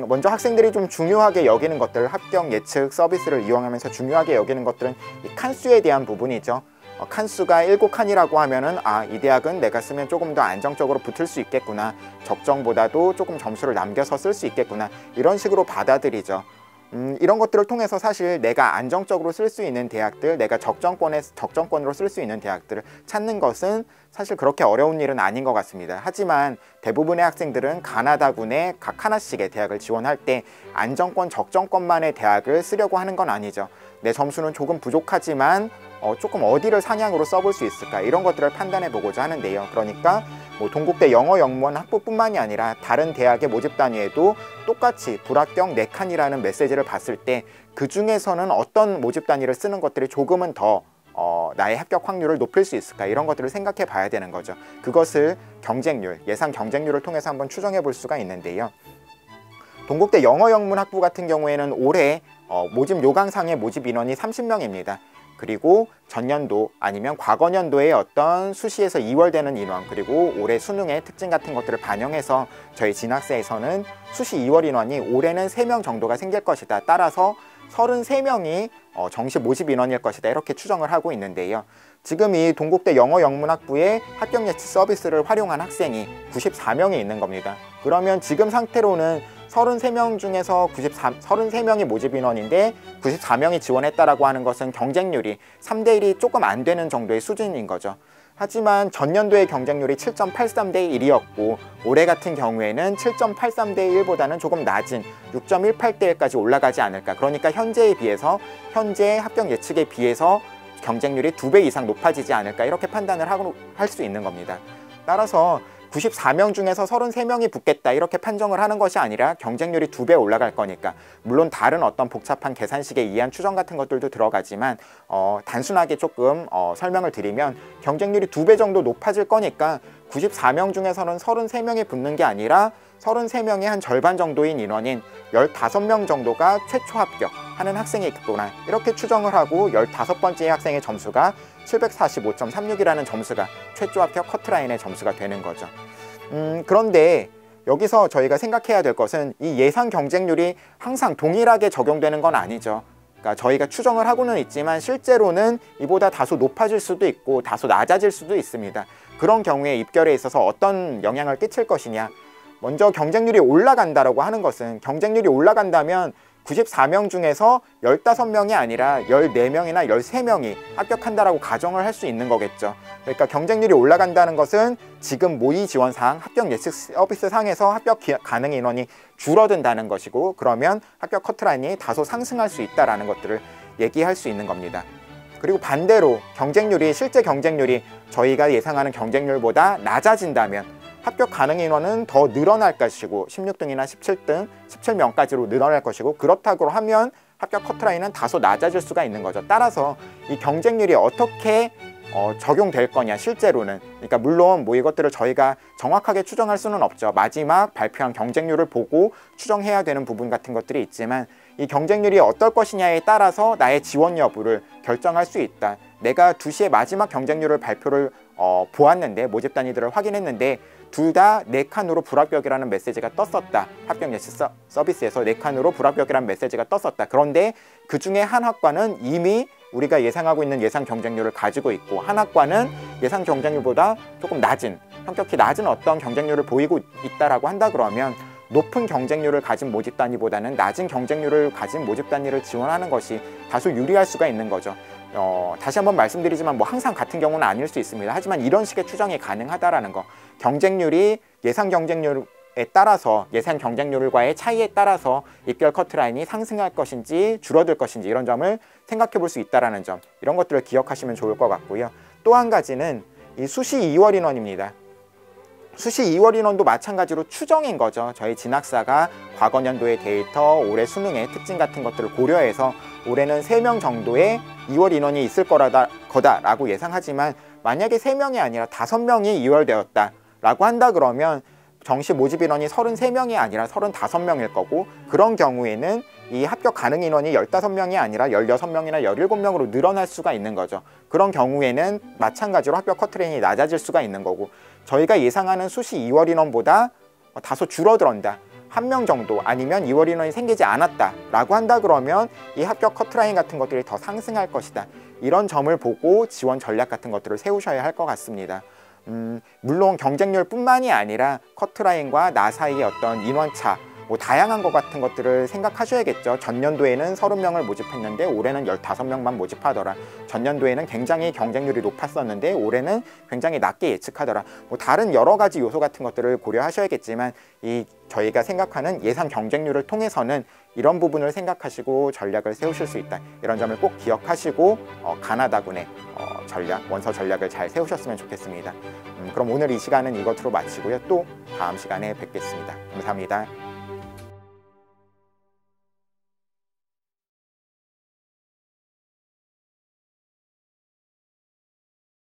먼저 학생들이 좀 중요하게 여기는 것들, 합격 예측 서비스를 이용하면서 중요하게 여기는 것들은 이 칸수에 대한 부분이죠. 칸수가 7칸이라고 하면은 이 대학은 내가 쓰면 조금 더 안정적으로 붙을 수 있겠구나, 적정보다도 조금 점수를 남겨서 쓸 수 있겠구나, 이런 식으로 받아들이죠. 이런 것들을 통해서 사실 내가 안정적으로 쓸 수 있는 대학들, 내가 적정권으로 쓸 수 있는 대학들을 찾는 것은 사실 그렇게 어려운 일은 아닌 것 같습니다. 하지만 대부분의 학생들은 가나다군에 각 하나씩의 대학을 지원할 때 안정권, 적정권만의 대학을 쓰려고 하는 건 아니죠. 내 점수는 조금 부족하지만 조금 어디를 상향으로 써볼 수 있을까, 이런 것들을 판단해 보고자 하는데요. 그러니까 뭐 동국대 영어영문 학부뿐만이 아니라 다른 대학의 모집 단위에도 똑같이 불합격 4칸이라는 메시지를 봤을 때 그 중에서는 어떤 모집 단위를 쓰는 것들이 조금은 더 나의 합격 확률을 높일 수 있을까, 이런 것들을 생각해 봐야 되는 거죠. 그것을 경쟁률, 예상 경쟁률을 통해서 한번 추정해 볼 수가 있는데요. 동국대 영어영문 학부 같은 경우에는 올해 모집 요강상의 모집 인원이 30명입니다. 그리고 전년도 아니면 과거년도의 어떤 수시에서 2월 되는 인원, 그리고 올해 수능의 특징 같은 것들을 반영해서 저희 진학사에서는 수시 2월 인원이 올해는 3명 정도가 생길 것이다, 따라서 33명이 정시 모집 인원일 것이다, 이렇게 추정을 하고 있는데요. 지금 이 동국대 영어영문학부의 합격 예측 서비스를 활용한 학생이 94명이 있는 겁니다. 그러면 지금 상태로는 33명 중에서 33명이 모집 인원인데 94명이 지원했다라고 하는 것은 경쟁률이 3대 1이 조금 안 되는 정도의 수준인 거죠. 하지만 전년도의 경쟁률이 7.83대 1이었고 올해 같은 경우에는 7.83대 1보다는 조금 낮은 6.18대 1까지 올라가지 않을까. 그러니까 현재에 비해서, 현재 합격 예측에 비해서 경쟁률이 2배 이상 높아지지 않을까, 이렇게 판단을 할 수 있는 겁니다. 따라서 94명 중에서 33명이 붙겠다, 이렇게 판정을 하는 것이 아니라 경쟁률이 2배 올라갈 거니까, 물론 다른 어떤 복잡한 계산식에 의한 추정 같은 것들도 들어가지만 단순하게 조금 설명을 드리면 경쟁률이 2배 정도 높아질 거니까 94명 중에서는 33명이 붙는 게 아니라 33명의 한 절반 정도인 인원인 15명 정도가 최초 합격하는 학생이 있구나, 이렇게 추정을 하고 15번째 학생의 점수가 745.36이라는 점수가 최초 합격 커트라인의 점수가 되는 거죠. 그런데 여기서 저희가 생각해야 될 것은 이 예상 경쟁률이 항상 동일하게 적용되는 건 아니죠. 그러니까 저희가 추정을 하고는 있지만 실제로는 이보다 다소 높아질 수도 있고 다소 낮아질 수도 있습니다. 그런 경우에 입결에 있어서 어떤 영향을 끼칠 것이냐, 먼저 경쟁률이 올라간다라고 하는 것은, 경쟁률이 올라간다면 94명 중에서 15명이 아니라 14명이나 13명이 합격한다라고 가정을 할 수 있는 거겠죠. 그러니까 경쟁률이 올라간다는 것은 지금 모의 지원상 합격 예측 서비스 상에서 합격 가능 인원이 줄어든다는 것이고, 그러면 합격 커트라인이 다소 상승할 수 있다는 것들을 얘기할 수 있는 겁니다. 그리고 반대로 경쟁률이, 실제 경쟁률이 저희가 예상하는 경쟁률보다 낮아진다면 합격 가능 인원은 더 늘어날 것이고 16등이나 17등, 17명까지로 늘어날 것이고, 그렇다고 하면 합격 커트라인은 다소 낮아질 수가 있는 거죠. 따라서 이 경쟁률이 어떻게 적용될 거냐, 실제로는, 그러니까 물론 뭐 이것들을 저희가 정확하게 추정할 수는 없죠. 마지막 발표한 경쟁률을 보고 추정해야 되는 부분 같은 것들이 있지만 이 경쟁률이 어떨 것이냐에 따라서 나의 지원 여부를 결정할 수 있다. 내가 2시에 마지막 경쟁률을 발표를 보았는데, 모집 단위들을 확인했는데 둘 다 4칸으로 불합격이라는 메시지가 떴었다. 합격 예측 서비스에서 4칸으로 불합격이라는 메시지가 떴었다. 그런데 그 중에 한 학과는 이미 우리가 예상하고 있는 예상 경쟁률을 가지고 있고, 한 학과는 예상 경쟁률보다 조금 낮은, 현격히 낮은 어떤 경쟁률을 보이고 있다라고 한다 그러면 높은 경쟁률을 가진 모집 단위보다는 낮은 경쟁률을 가진 모집 단위를 지원하는 것이 다소 유리할 수가 있는 거죠. 다시 한번 말씀드리지만 뭐 항상 같은 경우는 아닐 수 있습니다. 하지만 이런 식의 추정이 가능하다라는 거, 경쟁률이 예상 경쟁률에 따라서, 예상 경쟁률과의 차이에 따라서 입결 커트라인이 상승할 것인지 줄어들 것인지, 이런 점을 생각해 볼 수 있다는 점, 이런 것들을 기억하시면 좋을 것 같고요. 또 한 가지는 이 수시 2월 인원입니다. 수시 2월 인원도 마찬가지로 추정인 거죠. 저희 진학사가 과거 년도의 데이터, 올해 수능의 특징 같은 것들을 고려해서 올해는 3명 정도의 2월 인원이 있을 거다라고 예상하지만, 만약에 3명이 아니라 5명이 2월 되었다라고 한다 그러면 정시 모집 인원이 33명이 아니라 35명일 거고, 그런 경우에는 이 합격 가능 인원이 15명이 아니라 16명이나 17명으로 늘어날 수가 있는 거죠. 그런 경우에는 마찬가지로 합격 커트라인이 낮아질 수가 있는 거고, 저희가 예상하는 수시 2월 인원보다 다소 줄어든다 한 명 정도 아니면 2월 인원이 생기지 않았다 라고 한다 그러면 이 합격 커트라인 같은 것들이 더 상승할 것이다. 이런 점을 보고 지원 전략 같은 것들을 세우셔야 할 것 같습니다. 물론 경쟁률 뿐만이 아니라 커트라인과 나 사이의 어떤 인원차, 뭐 다양한 것 같은 것들을 생각하셔야겠죠. 전년도에는 30명을 모집했는데 올해는 15명만 모집하더라. 전년도에는 굉장히 경쟁률이 높았었는데 올해는 굉장히 낮게 예측하더라. 뭐 다른 여러 가지 요소 같은 것들을 고려하셔야겠지만 이 저희가 생각하는 예상 경쟁률을 통해서는 이런 부분을 생각하시고 전략을 세우실 수 있다. 이런 점을 꼭 기억하시고 가나다군의 원서 전략을 잘 세우셨으면 좋겠습니다. 그럼 오늘 이 시간은 이것으로 마치고요. 또 다음 시간에 뵙겠습니다. 감사합니다.